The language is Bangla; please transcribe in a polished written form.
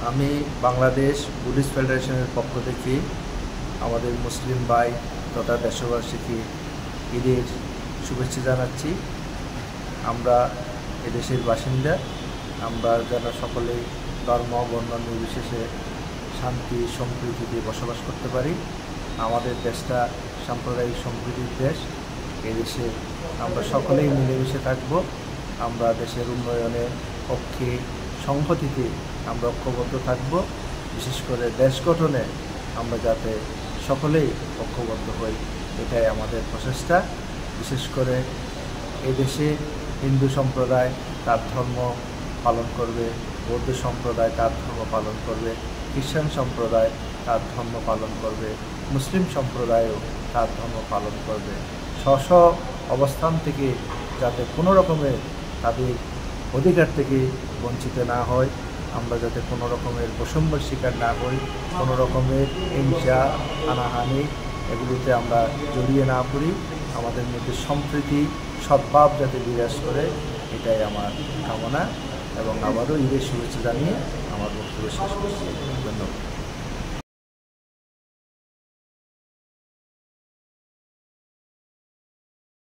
আমি বাংলাদেশ বুদ্ধিস্ট ফেডারেশনের পক্ষ থেকে আমাদের মুসলিম ভাই তথা দেশবাসীকে ঈদের শুভেচ্ছা জানাচ্ছি। আমরা এদেশের বাসিন্দা, আমরা যেন সকলেই ধর্ম বর্ণ নির্বিশেষে শান্তি সম্প্রীতিতে বসবাস করতে পারি। আমাদের দেশটা সাম্প্রদায়িক সম্প্রীতির দেশ। এদেশে আমরা সকলেই মিলেমিশে থাকব। আমরা দেশের উন্নয়নের পক্ষে সংহতিতে আমরা ঐক্যবদ্ধ থাকব। বিশেষ করে দেশ গঠনে আমরা যাতে সকলেই ঐক্যবদ্ধ হই, এটাই আমাদের প্রচেষ্টা। বিশেষ করে এদেশে হিন্দু সম্প্রদায় তার ধর্ম পালন করবে, বৌদ্ধ সম্প্রদায় তার ধর্ম পালন করবে, খ্রিস্টান সম্প্রদায় তার ধর্ম পালন করবে, মুসলিম সম্প্রদায়ও তার ধর্ম পালন করবে। স্ব অবস্থান থেকে যাতে কোনো রকমের তাদের অধিকার থেকে বঞ্চিত না হয়, আমরা যাতে কোনো রকমের বৈষম্যের শিকার না হই, কোনো রকমের হিংসা হানাহানি এগুলিতে আমরা জড়িয়ে না পড়ি, আমাদের মধ্যে সম্প্রীতি সদ্ভাব যাতে বিরাজ করে, এটাই আমার কামনা। এবং আবারও ঈদের শুভেচ্ছা জানিয়ে আমার বক্তব্য শেষ করছি। ধন্যবাদ।